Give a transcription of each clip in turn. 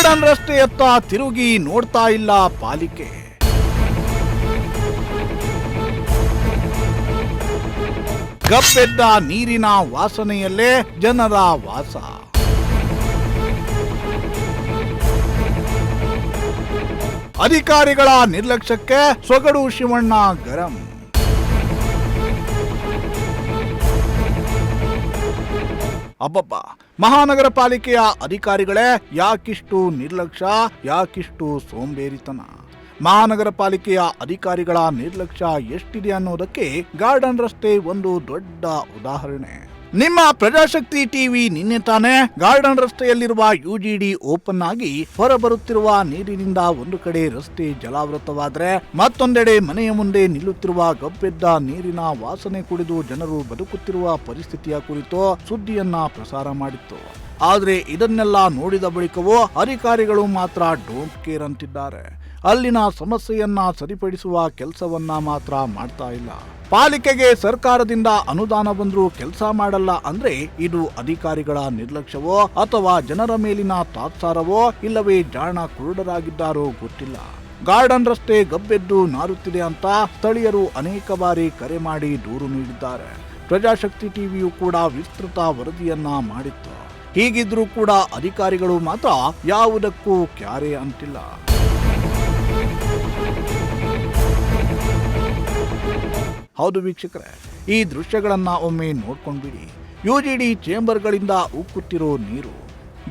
Garden ರಸ್ತೆಯತ್ತ ತಿರುಗಿ ನೋಡ್ತಾ ಇಲ್ಲ ಪಾಲಿಕೆ. ಗಬ್ಬೆದ್ದ ನೀರಿನ ವಾಸನೆಯಲ್ಲೇ ಜನರ ವಾಸ. ಅಧಿಕಾರಿಗಳ ನಿರ್ಲಕ್ಷ್ಯಕ್ಕೆ ಸೊಗಡು ಶಿವಣ್ಣ ಗರಂ. ಅಬ್ಬಬ್ಬ, ಮಹಾನಗರ ಪಾಲಿಕೆಯ ಅಧಿಕಾರಿಗಳೇ ಯಾಕಿಷ್ಟು ನಿರ್ಲಕ್ಷ್ಯ, ಯಾಕಿಷ್ಟು ಸೋಂಬೇರಿತನ? ಮಹಾನಗರ ಪಾಲಿಕೆಯ ಅಧಿಕಾರಿಗಳ ನಿರ್ಲಕ್ಷ್ಯ ಎಷ್ಟಿದೆ ಅನ್ನೋದಕ್ಕೆ ಗಾರ್ಡನ್ ರಸ್ತೆ ಒಂದು ದೊಡ್ಡ ಉದಾಹರಣೆ. ನಿಮ್ಮ ಪ್ರಜಾಶಕ್ತಿ ಟಿವಿ ನಿನ್ನೆ ತಾನೇ ಗಾರ್ಡನ್ ರಸ್ತೆಯಲ್ಲಿರುವ ಯುಜಿಡಿ ಓಪನ್ ಆಗಿ ಹೊರಬರುತ್ತಿರುವ ನೀರಿನಿಂದ ಒಂದು ಕಡೆ ರಸ್ತೆ ಜಲಾವೃತವಾದರೆ ಮತ್ತೊಂದೆಡೆ ಮನೆಯ ಮುಂದೆ ನಿಲ್ಲುತ್ತಿರುವ ಗಬ್ಬೆದ್ದ ನೀರಿನ ವಾಸನೆ ಕುಡಿದು ಜನರು ಬದುಕುತ್ತಿರುವ ಪರಿಸ್ಥಿತಿಯ ಕುರಿತು ಸುದ್ದಿಯನ್ನ ಪ್ರಸಾರ ಮಾಡಿತ್ತು. ಆದ್ರೆ ಇದನ್ನೆಲ್ಲ ನೋಡಿದ ಬಳಿಕವೂ ಅಧಿಕಾರಿಗಳು ಮಾತ್ರ ಡೋಂಟ್ ಕೇರ್ ಅಂತಿದ್ದಾರೆ. ಅಲ್ಲಿನ ಸಮಸ್ಯೆಯನ್ನ ಸರಿಪಡಿಸುವ ಕೆಲಸವನ್ನ ಮಾತ್ರ ಮಾಡ್ತಾ ಇಲ್ಲ. ಪಾಲಿಕೆಗೆ ಸರ್ಕಾರದಿಂದ ಅನುದಾನ ಬಂದರೂ ಕೆಲಸ ಮಾಡಲ್ಲ ಅಂದ್ರೆ ಇದು ಅಧಿಕಾರಿಗಳ ನಿರ್ಲಕ್ಷ್ಯವೋ ಅಥವಾ ಜನರ ಮೇಲಿನ ತಾತ್ಸಾರವೋ ಇಲ್ಲವೇ ಜಾಣ ಕುರುಡರಾಗಿದ್ದಾರೋ ಗೊತ್ತಿಲ್ಲ. ಗಾರ್ಡನ್ ರಸ್ತೆ ಗಬ್ಬೆದ್ದು ನಾರುತ್ತಿದೆ ಅಂತ ಸ್ಥಳೀಯರು ಅನೇಕ ಬಾರಿ ಕರೆ ಮಾಡಿ ದೂರು ನೀಡಿದ್ದಾರೆ. ಪ್ರಜಾಶಕ್ತಿ ಟಿವಿಯು ಕೂಡ ವಿಸ್ತೃತ ವರದಿಯನ್ನ ಮಾಡಿತ್ತು. ಹೀಗಿದ್ರೂ ಕೂಡ ಅಧಿಕಾರಿಗಳು ಮಾತ್ರ ಯಾವುದಕ್ಕೂ ಕ್ಯಾರೆ ಅಂತಿಲ್ಲ. ಹೌದು ವೀಕ್ಷಕರೇ, ಈ ದೃಶ್ಯಗಳನ್ನ ಒಮ್ಮೆ ನೋಡ್ಕೊಂಡ್ಬಿಡಿ. ಯುಜಿಡಿ ಚೇಂಬರ್ಗಳಿಂದ ಉಕ್ಕುತ್ತಿರೋ ನೀರು,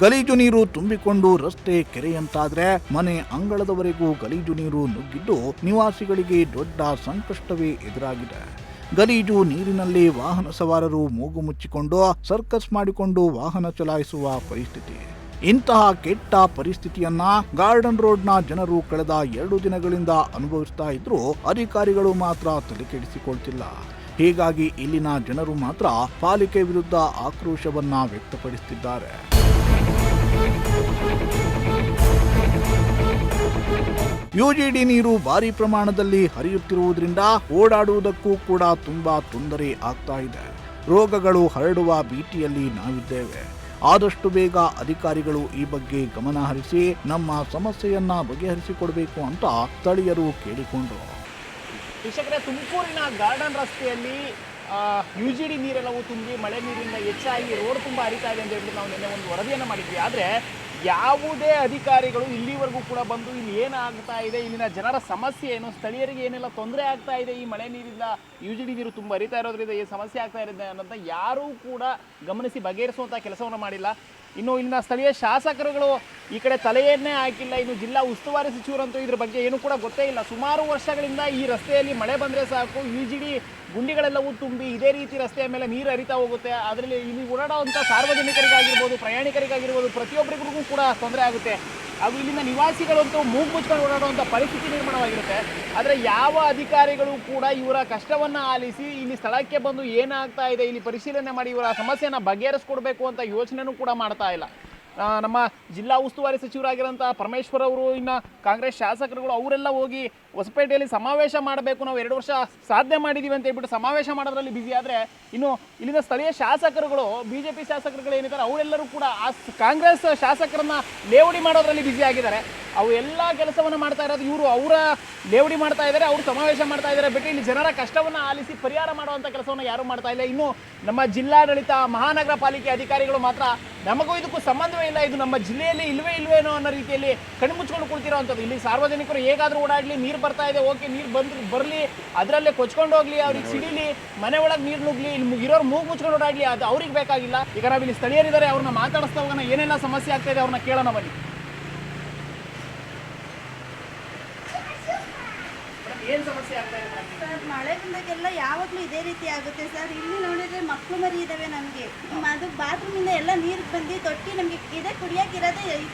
ಗಲೀಜು ನೀರು ತುಂಬಿಕೊಂಡು ರಸ್ತೆ ಕೆರೆಯಂತಾದ್ರೆ ಮನೆ ಅಂಗಳದವರೆಗೂ ಗಲೀಜು ನೀರು ನುಗ್ಗಿದ್ದು ನಿವಾಸಿಗಳಿಗೆ ದೊಡ್ಡ ಸಂಕಷ್ಟವೇ ಎದುರಾಗಿದೆ. ಗಲೀಜು ನೀರಿನಲ್ಲಿ ವಾಹನ ಸವಾರರು ಮೂಗು ಮುಚ್ಚಿಕೊಂಡು ಸರ್ಕಸ್ ಮಾಡಿಕೊಂಡು ವಾಹನ ಚಲಾಯಿಸುವ ಪರಿಸ್ಥಿತಿ. ಇಂತಹ ಕೆಟ್ಟ ಪರಿಸ್ಥಿತಿಯನ್ನ ಗಾರ್ಡನ್ ರೋಡ್ನ ಜನರು ಕಳೆದ 2 ದಿನಗಳಿಂದ ಅನುಭವಿಸ್ತಾ ಇದ್ರು ಅಧಿಕಾರಿಗಳು ಮಾತ್ರ ತಲೆಕೆಡಿಸಿಕೊಳ್ತಿಲ್ಲ. ಹೀಗಾಗಿ ಇಲ್ಲಿನ ಜನರು ಮಾತ್ರ ಪಾಲಿಕೆ ವಿರುದ್ಧ ಆಕ್ರೋಶವನ್ನ ವ್ಯಕ್ತಪಡಿಸುತ್ತಿದ್ದಾರೆ. ಯುಜಿಡಿ ನೀರು ಭಾರಿ ಪ್ರಮಾಣದಲ್ಲಿ ಹರಿಯುತ್ತಿರುವುದರಿಂದ ಓಡಾಡುವುದಕ್ಕೂ ಕೂಡ ತುಂಬಾ ತೊಂದರೆ ಆಗ್ತಾ ಇದೆ. ರೋಗಗಳು ಹರಡುವ ಭೀತಿಯಲ್ಲಿ ನಾವಿದ್ದೇವೆ. ಆದಷ್ಟು ಬೇಗ ಅಧಿಕಾರಿಗಳು ಈ ಬಗ್ಗೆ ಗಮನ ಹರಿಸಿ ನಮ್ಮ ಸಮಸ್ಯೆಯನ್ನ ಬಗೆಹರಿಸಿಕೊಡಬೇಕು ಅಂತ ಸ್ಥಳೀಯರು ಕೇಳಿಕೊಂಡರು. ವೀಕ್ಷಕರೇ, ತುಮಕೂರಿನ ಗಾರ್ಡನ್ ರಸ್ತೆಯಲ್ಲಿ ಯುಜಿಡಿ ನೀರೆಲ್ಲವೂ ತುಂಬಿ ಮಳೆ ನೀರಿನಿಂದ ಹೆಚ್ಚಾಗಿ ರೋಡ್ ತುಂಬ ಹರಿತಾ ಇದೆ ಅಂತ ಹೇಳಿ ನಾವು ನಿನ್ನೆ ಒಂದು ವರದಿಯನ್ನು ಮಾಡಿದ್ವಿ. ಆದರೆ ಯಾವುದೇ ಅಧಿಕಾರಿಗಳು ಇಲ್ಲಿವರೆಗೂ ಕೂಡ ಬಂದು ಇಲ್ಲಿ ಏನಾಗ್ತಾ ಇದೆ, ಇಲ್ಲಿನ ಜನರ ಸಮಸ್ಯೆ ಏನು, ಸ್ಥಳೀಯರಿಗೆ ಏನೆಲ್ಲ ತೊಂದರೆ ಆಗ್ತಾ ಇದೆ, ಈ ಮಳೆ ನೀರಿಂದ ಯುಜಿಡಿ ನೀರು ತುಂಬ ಹರಿತಾ ಇರೋದ್ರಿಂದ ಏನು ಸಮಸ್ಯೆ ಆಗ್ತಾ ಇದೆ ಅನ್ನೋಂಥ ಯಾರೂ ಕೂಡ ಗಮನಿಸಿ ಬಗೆಹರಿಸುವಂಥ ಕೆಲಸವನ್ನು ಮಾಡಿಲ್ಲ. ಇನ್ನು ಇಲ್ಲಿನ ಸ್ಥಳೀಯ ಶಾಸಕರುಗಳು ಈ ಕಡೆ ತಲೆಯನ್ನೇ ಹಾಕಿಲ್ಲ. ಇನ್ನು ಜಿಲ್ಲಾ ಉಸ್ತುವಾರಿ ಸಚಿವರಂತೂ ಇದ್ರ ಬಗ್ಗೆ ಏನೂ ಕೂಡ ಗೊತ್ತೇ ಇಲ್ಲ. ಸುಮಾರು ವರ್ಷಗಳಿಂದ ಈ ರಸ್ತೆಯಲ್ಲಿ ಮಳೆ ಬಂದರೆ ಸಾಕು ಯುಜಿಡಿ ಗುಂಡಿಗಳೆಲ್ಲವೂ ತುಂಬಿ ಇದೇ ರೀತಿ ರಸ್ತೆಯ ಮೇಲೆ ನೀರು ಹರಿತಾ ಹೋಗುತ್ತೆ. ಅದರಲ್ಲಿ ಇಲ್ಲಿ ಓಡಾಡುವಂಥ ಸಾರ್ವಜನಿಕರಿಗಾಗಿರ್ಬೋದು, ಪ್ರಯಾಣಿಕರಿಗಾಗಿರ್ಬೋದು, ಪ್ರತಿಯೊಬ್ಬರಿಗೂ ಕೂಡ ತೊಂದರೆ ಆಗುತ್ತೆ. ಹಾಗೂ ಇಲ್ಲಿನ ನಿವಾಸಿಗಳಂತೂ ಮೂಗು ಮುಚ್ಕೊಂಡು ಓಡಾಡುವಂಥ ಪರಿಸ್ಥಿತಿ ನಿರ್ಮಾಣವಾಗಿರುತ್ತೆ. ಆದರೆ ಯಾವ ಅಧಿಕಾರಿಗಳು ಕೂಡ ಇವರ ಕಷ್ಟವನ್ನು ಆಲಿಸಿ ಇಲ್ಲಿ ಸ್ಥಳಕ್ಕೆ ಬಂದು ಏನಾಗ್ತಾ ಇದೆ ಇಲ್ಲಿ ಪರಿಶೀಲನೆ ಮಾಡಿ ಇವರ ಸಮಸ್ಯೆಯನ್ನು ಬಗೆಹರಿಸ್ಕೊಡ್ಬೇಕು ಅಂತ ಯೋಚನೆನೂ ಕೂಡ ಮಾಡ್ತಾ ಇಲ್ಲ. ನಮ್ಮ ಜಿಲ್ಲಾ ಉಸ್ತುವಾರಿ ಸಚಿವರಾಗಿರೋಂಥ ಪರಮೇಶ್ವರ್ ಅವರು, ಇನ್ನು ಕಾಂಗ್ರೆಸ್ ಶಾಸಕರುಗಳು ಅವರೆಲ್ಲ ಹೋಗಿ ಹೊಸಪೇಟೆಯಲ್ಲಿ ಸಮಾವೇಶ ಮಾಡಬೇಕು, ನಾವು 2 ವರ್ಷ ಸಾಧನೆ ಮಾಡಿದ್ದೀವಿ ಅಂತ ಹೇಳ್ಬಿಟ್ಟು ಸಮಾವೇಶ ಮಾಡೋದ್ರಲ್ಲಿ ಬ್ಯುಸಿ. ಆದರೆ ಇನ್ನು ಇಲ್ಲಿನ ಸ್ಥಳೀಯ ಶಾಸಕರುಗಳು, BJP ಶಾಸಕರುಗಳು ಏನಿದ್ದಾರೆ ಅವರೆಲ್ಲರೂ ಕೂಡ ಆ ಕಾಂಗ್ರೆಸ್ ಶಾಸಕರನ್ನ ಲೇವಡಿ ಮಾಡೋದ್ರಲ್ಲಿ ಬ್ಯುಸಿ ಆಗಿದ್ದಾರೆ. ಅವು ಎಲ್ಲ ಕೆಲಸವನ್ನು ಮಾಡ್ತಾ ಇರೋದು ಇವರು, ಅವರ ಲೇವಡಿ ಮಾಡ್ತಾ ಇದ್ದಾರೆ, ಅವರು ಸಮಾವೇಶ ಮಾಡ್ತಾ ಇದ್ದಾರೆ. ಬಿಟ್ಟು ಇಲ್ಲಿ ಜನರ ಕಷ್ಟವನ್ನು ಆಲಿಸಿ ಪರಿಹಾರ ಮಾಡುವಂಥ ಕೆಲಸವನ್ನು ಯಾರೂ ಮಾಡ್ತಾ ಇಲ್ಲ. ಇನ್ನು ನಮ್ಮ ಜಿಲ್ಲಾಡಳಿತ, ಮಹಾನಗರ ಪಾಲಿಕೆ ಅಧಿಕಾರಿಗಳು ಮಾತ್ರ ನಮಗೂ ಇದಕ್ಕೂ ಸಂಬಂಧವೇ ಇಲ್ಲ, ಇದು ನಮ್ಮ ಜಿಲ್ಲೆಯಲ್ಲಿ ಇಲ್ವೇನೋ ಅನ್ನೋ ರೀತಿಯಲ್ಲಿ ಕಣ್ಮುಚ್ಕೊಂಡು ಕುಳಿತಿರೋವಂಥದ್ದು. ಇಲ್ಲಿ ಸಾರ್ವಜನಿಕರು ಹೇಗಾದರೂ ಓಡಾಡಲಿ, ನೀರು ಬರ್ತಾ ಇದೆ, ಓಕೆ, ನೀರು ಬರಲಿ, ಅದರಲ್ಲೇ ಕೊಚ್ಕೊಂಡು ಹೋಗ್ಲಿ, ಅವ್ರಿಗೆ ಸಿಡಿಲಿ, ಮನೆ ಒಳಗೆ ನೀರು ನುಗ್ಲಿ, ಇಲ್ಲಿ ಇರೋರು ಮೂಗು ಮುಚ್ಕೊಂಡು ಓಡಾಡಲಿ, ಅದು ಅವ್ರಿಗೆ ಬೇಕಾಗಿಲ್ಲ. ಈಗ ನಾವು ಇಲ್ಲಿ ಸ್ಥಳೀಯರಿದ್ದಾರೆ, ಅವ್ರನ್ನ ಮಾತಾಡಿಸ್ತಾ ಹೋಗೋಣ, ಏನೆಲ್ಲ ಸಮಸ್ಯೆ ಆಗ್ತಾ ಇದೆ ಅವ್ರನ್ನ ಕೇಳೋಣ ಬನ್ನಿ. ಏನು ಸಮಸ್ಯೆ ಆಗ್ತಾ ಇದೆ ಸರ್? ಮಳೆ ಬಂದಾಗೆಲ್ಲ ಯಾವಾಗಲೂ ಇದೇ ರೀತಿ ಆಗುತ್ತೆ ಸರ್. ಇಲ್ಲಿ ನೋಡಿದ್ರೆ ಮಕ್ಕಳು ಮರಿ ಇದ್ದಾವೆ ನಮಗೆ. ಅದು ಬಾತ್ರೂಮಿಂದ ಎಲ್ಲ ನೀರು ಬಂದು ತೊಟ್ಟಿ ನಮಗೆ ಇದೆ, ಕುಡಿಯೋಕ್ಕಿರೋದೇ ಈ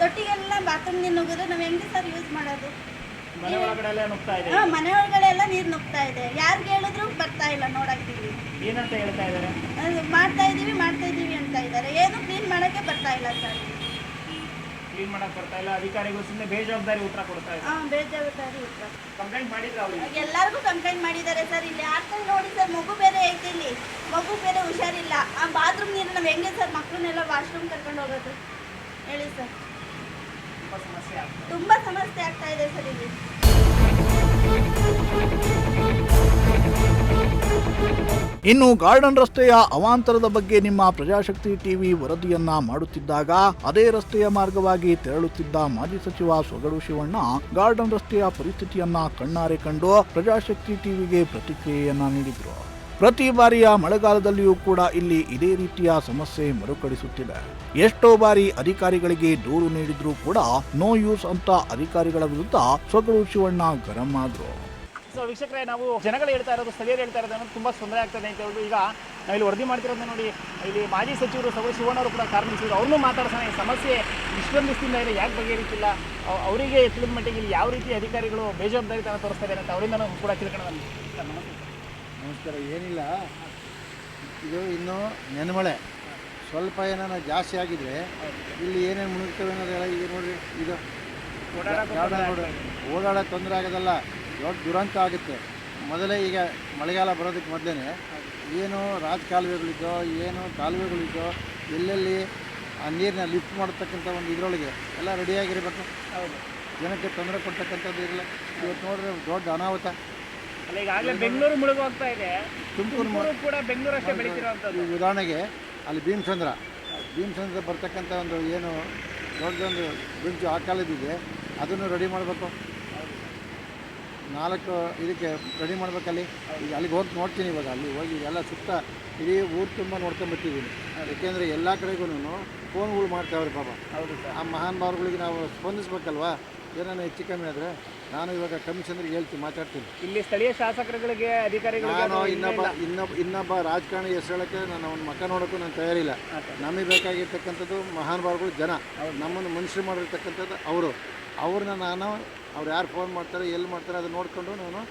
ತೊಟ್ಟಿಗೆಲ್ಲ ಬಾತ್ರೂಮ್ ನೀರು ನುಗ್ಗಿದ್ರೆ ನಾವು ಹೆಂಗೆ ಸರ್ ಯೂಸ್ ಮಾಡೋದು? ಮನೆ ಒಳಗಡೆ ಎಲ್ಲ ನೀರು ನುಗ್ತಾ ಇದೆ. ಯಾರಿಗೆ ಹೇಳಿದ್ರು ಬರ್ತಾ ಇಲ್ಲ. ನೋಡಾಕ್ತೀವಿ, ಏನಂತ ಹೇಳ್ತಾ ಇದ್ದಾರೆ? ಮಾಡ್ತಾ ಇದೀವಿ ಅಂತ ಇದ್ದಾರೆ. ಏನು ಕ್ಲೀನ್ ಮಾಡೋಕ್ಕೆ ಬರ್ತಾ ಇಲ್ಲ ಸರ್. ಕ್ಲೀನ್ ಮಾಡಕ್ ಬರ್ತಾ ಇಲ್ಲ. ಅಧಿಕಾರಿಗಳು ಸುಮ್ಮನೆ ಬೇಜವಾಬ್ದಾರಿ ಉತ್ತರ ಕೊಡ್ತಾ ಇದ್ದಾರೆ. ಬೇಜವಾಬ್ದಾರಿ ಉತ್ತರ. ಕಂಪ್ಲೇಂಟ್ ಮಾಡಿದ್ರು ಅವ್ರಿಗೆ? ಎಲ್ಲರಿಗೂ ಕಂಪ್ಲೇಂಟ್ ಮಾಡಿದ್ದಾರೆ ಸರ್. ಇಲ್ಲಿ ಆಗ್ತಾ ನೋಡಿ ಸರ್, ಮಗು ಬೇರೆ ಐತೆ, ಇಲ್ಲಿ ಮಗು ಬೇರೆ ಹುಷಾರಿಲ್ಲ. ಆ ಬಾತ್ರೂಮ್ ನೀರು ನಾವು ಹೆಂಗೆ ಸರ್ ಮಕ್ಕಳನ್ನೆಲ್ಲ ವಾಶ್ರೂಮ್ ಕರ್ಕೊಂಡು ಹೋಗೋದು ಹೇಳಿ ಸರ್? ತುಂಬ ಸಮಸ್ಯೆ ಆಗ್ತದೆ. ತುಂಬ ಸಮಸ್ಯೆ ಆಗ್ತಾ ಇದೆ ಸರ್ ಇಲ್ಲಿ. ಇನ್ನು ಗಾರ್ಡನ್ ರಸ್ತೆಯ ಅವಾಂತರದ ಬಗ್ಗೆ ನಿಮ್ಮ ಪ್ರಜಾಶಕ್ತಿ ಟಿವಿ ವರದಿಯನ್ನ ಮಾಡುತ್ತಿದ್ದಾಗ ಅದೇ ರಸ್ತೆಯ ಮಾರ್ಗವಾಗಿ ತೆರಳುತ್ತಿದ್ದ ಮಾಜಿ ಸಚಿವ ಸೊಗಡು ಶಿವಣ್ಣ ಗಾರ್ಡನ್ ರಸ್ತೆಯ ಪರಿಸ್ಥಿತಿಯನ್ನ ಕಣ್ಣಾರೆ ಕಂಡು ಪ್ರಜಾಶಕ್ತಿ ಟಿವಿಗೆ ಪ್ರತಿಕ್ರಿಯೆಯನ್ನ ನೀಡಿದ್ರು. ಪ್ರತಿ ಬಾರಿಯ ಮಳೆಗಾಲದಲ್ಲಿಯೂ ಕೂಡ ಇಲ್ಲಿ ಇದೇ ರೀತಿಯ ಸಮಸ್ಯೆ ಮರುಕಳಿಸುತ್ತಿದೆ. ಎಷ್ಟೋ ಬಾರಿ ಅಧಿಕಾರಿಗಳಿಗೆ ದೂರು ನೀಡಿದ್ರೂ ಕೂಡ ನೋ ಯೂಸ್ ಅಂತ ಅಧಿಕಾರಿಗಳ ವಿರುದ್ಧ ಸೊಗಡು ಶಿವಣ್ಣ ಗರಂ ಆದ್ರು. ಸೊ ವೀಕ್ಷಕರೇ, ನಾವು ಜನಗಳು ಹೇಳ್ತಾ ಇರೋದು, ಸ್ಥಳೀಯರು ಹೇಳ್ತಾ ಇರೋದು ಅನ್ನೋದು ತುಂಬ ತೊಂದರೆ ಆಗ್ತದೆ ಅಂತ ಹೇಳಿ ಈಗ ನಾವು ಇಲ್ಲಿ ವರದಿ ಮಾಡ್ತಿರೋದನ್ನ ನೋಡಿ, ಇಲ್ಲಿ ಮಾಜಿ ಸಚಿವರು ಸೊಗಡು ಶಿವಣ್ಣವರು ಕೂಡ ಕಾರಣವಿಸಿದ್ರು. ಅವ್ರನ್ನೂ ಮಾತಾಡ್ಸೋಣ. ಈ ಸಮಸ್ಯೆ ಇಷ್ಟೊಂದು ದಿವಸದಿಂದ ಇದೆ, ಯಾಕೆ ಬಗೆಹರಿತಿಲ್ಲ, ಅವರಿಗೆ ತಿಳಿದ ಮಟ್ಟಿಗೆ ಇಲ್ಲಿ ಯಾವ ರೀತಿ ಅಧಿಕಾರಿಗಳು ಬೇಜವಾಬ್ದಾರಿತನ ತೋರಿಸ್ತಾರೆ ಅಂತ ಅವರಿಂದ ನಾವು ಕೂಡ ತಿಳ್ಕೊಳ್ಳೋಣ. ನಮಸ್ಕಾರ. ಏನಿಲ್ಲ, ಇದು ಇನ್ನೂ ನೆನಮಳೆ ಸ್ವಲ್ಪ ಏನಾರ ಜಾಸ್ತಿ ಆಗಿದ್ರೆ ಇಲ್ಲಿ ಏನೇನು ಮುಳುಗ್ತವೆ ಅನ್ನೋದೆಲ್ಲ ಈಗ ನೋಡಿರಿ, ಇದು ಓಡಾಡೋಕ್ಕೆ ತೊಂದರೆ ಆಗೋದಲ್ಲ, ದೊಡ್ಡ ದುರಂತ ಆಗುತ್ತೆ. ಮೊದಲೇ ಈಗ ಮಳೆಗಾಲ ಬರೋದಕ್ಕೆ ಮೊದಲೇ ಏನು ರಾಜಕಾಲುವೆಗಳಿದ್ದೋ ಏನು ಕಾಲುವೆಗಳಿದ್ದೋ ಎಲ್ಲೆಲ್ಲಿ ಆ ನೀರನ್ನ ಲಿಫ್ಟ್ ಮಾಡತಕ್ಕಂಥ ಒಂದು ಇದರೊಳಗೆ ಎಲ್ಲ ರೆಡಿಯಾಗಿರಬೇಕು. ಜನಕ್ಕೆ ತೊಂದರೆ ಕೊಡ್ತಕ್ಕಂಥದ್ದು ಇರಲ್ಲ. ಇವತ್ತು ನೋಡ್ರೆ ದೊಡ್ಡ ಅನಾಹುತ. ಅಲ್ಲ, ಈಗಾಗಲೇ ಬೆಂಗಳೂರು ಮುಳುಗೋಗ್ತಾ ಇದೆ, ತುಮಕೂರು ಕೂಡ ಬೆಂಗಳೂರು ಅಷ್ಟೇ ಬೆಳೀತಿರೋಂಥದ್ದು. ಈ ಉದಾಹರಣೆಗೆ ಅಲ್ಲಿ ಭೀಮಚಂದ್ರ ಬರ್ತಕ್ಕಂಥ ಒಂದು ಏನು ದೊಡ್ಡದೊಂದು ಬ್ರಿಡ್ಜು ಆ ಕಾಲದಿದೆ, ಅದನ್ನು ರೆಡಿ ಮಾಡಬೇಕು. 4 ಇದಕ್ಕೆ ರೆಡಿ ಮಾಡ್ಬೇಕಲ್ಲಿ. ಈಗ ಅಲ್ಲಿಗೆ ಹೋಗಿ ನೋಡ್ತೀನಿ. ಇವಾಗ ಅಲ್ಲಿ ಹೋಗಿ ಎಲ್ಲ ಸುತ್ತ ಇಡೀ ಊರು ತುಂಬ ನೋಡ್ಕೊಂಡ್ಬರ್ತಿದ್ದೀನಿ. ಯಾಕೆಂದರೆ ಎಲ್ಲ ಕಡೆಗೂ ಫೋನ್ಗಳು ಮಾಡ್ತಾವ್ರಿ ಪಾಪ. ಹೌದು ಸರ್. ಆ ಮಹಾನ್ ಭಾವಗಳಿಗೆ ನಾವು ಸ್ಪಂದಿಸ್ಬೇಕಲ್ವಾ. ಏನಾನ ಹೆಚ್ಚು ಕಮ್ಮಿ ಆದರೆ ನಾನು ಇವಾಗ ಕಮಿಷನರ್ಗೆ ಹೇಳ್ತೀನಿ, ಮಾತಾಡ್ತೀನಿ. ಇಲ್ಲಿ ಸ್ಥಳೀಯ ಶಾಸಕರುಗಳಿಗೆ, ಅಧಿಕಾರಿಗಳಿಗೆ ನಾನು ಇನ್ನೊಬ್ಬ ರಾಜಕಾರಣಿ ಹೆಸರು ಹೇಳೋಕ್ಕೆ ನಾನು ಅವ್ನ ಮಕ್ಕ ನೋಡೋಕ್ಕೂ ನಾನು ತಯಾರಿಲ್ಲ. ನಮಗೆ ಬೇಕಾಗಿರ್ತಕ್ಕಂಥದ್ದು ಮಹಾನ್ ಭಾವಗಳು, ಜನ ನಮ್ಮನ್ನು ಮನುಷ್ಯರು ಮಾಡಿರ್ತಕ್ಕಂಥದ್ದು ಅವ್ರನ್ನ ನಾನು ಅವ್ರು ಯಾರು ಫೋನ್ ಮಾಡ್ತಾರೆ, ಎಲ್ಲಿ ಮಾಡ್ತಾರೆ ಅದನ್ನು ನೋಡಿಕೊಂಡು ನಾನು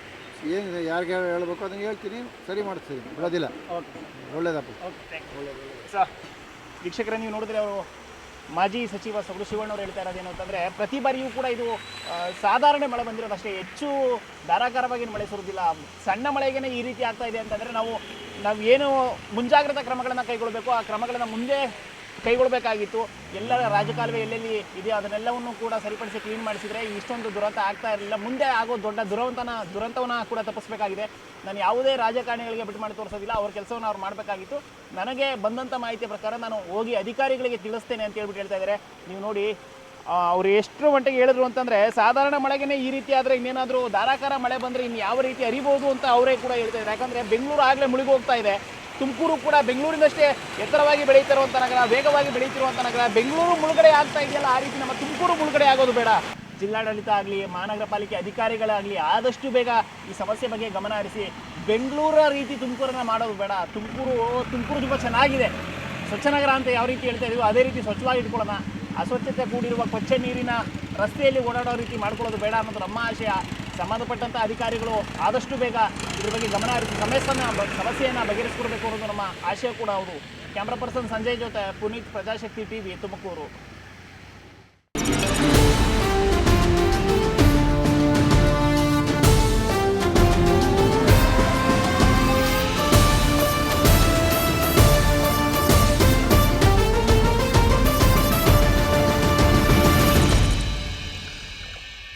ಏನು ಯಾರಿಗೆ ಹೇಳ್ಬೇಕು ಅದನ್ನು ಹೇಳ್ತೀನಿ, ಸರಿ ಮಾಡಿಸ್ತೀನಿ, ಬಿಡೋದಿಲ್ಲ. ಒಳ್ಳೇದಪ್ಪ. ಸರ್, ವೀಕ್ಷಕರೇ, ನೀವು ನೋಡಿದ್ರೆ ಅವರು ಮಾಜಿ ಸಚಿವ ಸೊಗಡು ಶಿವಣ್ಣವ್ರು ಹೇಳ್ತಾ ಇರೋದೇನು ಅಂತಂದರೆ, ಪ್ರತಿ ಬಾರಿಯೂ ಕೂಡ ಇದು ಸಾಧಾರಣ ಮಳೆ ಬಂದಿರೋದಷ್ಟೇ, ಹೆಚ್ಚು ಧಾರಾಕಾರವಾಗಿ ಮಳೆ ಸುರಿದಿಲ್ಲ. ಸಣ್ಣ ಮಳೆಗೇ ಈ ರೀತಿ ಆಗ್ತಾ ಇದೆ ಅಂತಂದರೆ ನಾವು ಏನು ಮುಂಜಾಗ್ರತಾ ಕ್ರಮಗಳನ್ನು ಕೈಗೊಳ್ಳಬೇಕು, ಆ ಕ್ರಮಗಳನ್ನು ಮುಂದೆ ಕೈಗೊಳ್ಳಬೇಕಾಗಿತ್ತು. ಎಲ್ಲರ ರಾಜಕಾಲುವೆ ಎಲ್ಲೆಲ್ಲಿ ಇದೆ ಅದನ್ನೆಲ್ಲವನ್ನು ಕೂಡ ಸರಿಪಡಿಸಿ ಕ್ಲೀನ್ ಮಾಡಿಸಿದರೆ ಇಷ್ಟೊಂದು ದುರಂತ ಆಗ್ತಾ ಇರಲಿಲ್ಲ. ಮುಂದೆ ಆಗೋ ದೊಡ್ಡ ದುರಂತವನ್ನು ಕೂಡ ತಪ್ಪಿಸಬೇಕಾಗಿದೆ. ನಾನು ಯಾವುದೇ ರಾಜಕಾರಣಿಗಳಿಗೆ ಬಿಟ್ಟು ಮಾಡಿ ತೋರಿಸೋದಿಲ್ಲ, ಅವ್ರ ಕೆಲಸವನ್ನು ಅವ್ರು ಮಾಡಬೇಕಾಗಿತ್ತು. ನನಗೆ ಬಂದಂಥ ಮಾಹಿತಿಯ ಪ್ರಕಾರ ನಾನು ಹೋಗಿ ಅಧಿಕಾರಿಗಳಿಗೆ ತಿಳಿಸ್ತೇನೆ ಅಂತ ಹೇಳ್ಬಿಟ್ಟು ಹೇಳ್ತಾ ಇದ್ದಾರೆ. ನೀವು ನೋಡಿ, ಅವ್ರು ಎಷ್ಟು ಮಟ್ಟಿಗೆ ಹೇಳಿದ್ರು ಅಂತಂದರೆ, ಸಾಧಾರಣ ಮಳೆಗೆ ಈ ರೀತಿ ಆದರೆ ಇನ್ನೇನಾದರೂ ಧಾರಾಕಾರ ಮಳೆ ಬಂದರೆ ಇನ್ನು ಯಾವ ರೀತಿ ಹರಿಬೋದು ಅಂತ ಅವರೇ ಕೂಡ ಹೇಳ್ತಾ ಇದ್ದಾರೆ. ಯಾಕಂದರೆ ಬೆಂಗಳೂರು ಆಗಲೇ ಮುಳುಗಿ ಹೋಗ್ತಾ ಇದೆ. ತುಮಕೂರು ಕೂಡ ಬೆಂಗಳೂರಿನಷ್ಟೇ ಎತ್ತರವಾಗಿ ಬೆಳೀತಿರುವಂಥ ನಗರ, ವೇಗವಾಗಿ ಬೆಳೀತಿರುವಂಥ ನಗರ. ಬೆಂಗಳೂರು ಮುಳುಗಡೆ ಆಗ್ತಾ ಇದೆಯಲ್ಲ, ಆ ರೀತಿ ನಮ್ಮ ತುಮಕೂರು ಮುಳುಗಡೆ ಆಗೋದು ಬೇಡ. ಜಿಲ್ಲಾಡಳಿತ ಆಗಲಿ, ಮಹಾನಗರ ಪಾಲಿಕೆ ಅಧಿಕಾರಿಗಳಾಗಲಿ ಆದಷ್ಟು ಬೇಗ ಈ ಸಮಸ್ಯೆ ಬಗ್ಗೆ ಗಮನ ಹರಿಸಿ ಬೆಂಗಳೂರ ರೀತಿ ತುಮಕೂರನ್ನು ಮಾಡೋದು ಬೇಡ. ತುಮಕೂರು ತುಂಬ ಚೆನ್ನಾಗಿದೆ, ಸ್ವಚ್ಛ ನಗರ ಅಂತ ಯಾವ ರೀತಿ ಹೇಳ್ತಾ ಇದೀವೋ ಅದೇ ರೀತಿ ಸ್ವಚ್ಛವಾಗಿ ಇಟ್ಕೊಳ್ಳೋಣ. ಅಸ್ವಚ್ಛತೆ ಕೂಡಿರುವ ಕೊಚ್ಚ ನೀರಿನ ರಸ್ತೆಯಲ್ಲಿ ಓಡಾಡೋ ರೀತಿ ಮಾಡ್ಕೊಳ್ಳೋದು ಬೇಡ ಅನ್ನೋದು ನಮ್ಮ ಆಶಯ. ಸಂಬಂಧಪಟ್ಟಂಥ ಅಧಿಕಾರಿಗಳು ಆದಷ್ಟು ಬೇಗ ಇದ್ರ ಬಗ್ಗೆ ಗಮನ ಹರಿಸಿ ಸಮಸ್ಯೆಯನ್ನು ಬಗೆಹರಿಸ್ಕೊಡ್ಬೇಕು ಅನ್ನೋದು ನಮ್ಮ ಆಶಯ ಕೂಡ ಹೌದು. ಕ್ಯಾಮ್ರಾ ಪರ್ಸನ್ ಸಂಜಯ್ ಜೊತೆ ಪುನೀತ್, ಪ್ರಜಾಶಕ್ತಿ ಟಿವಿ, ತುಮಕೂರು.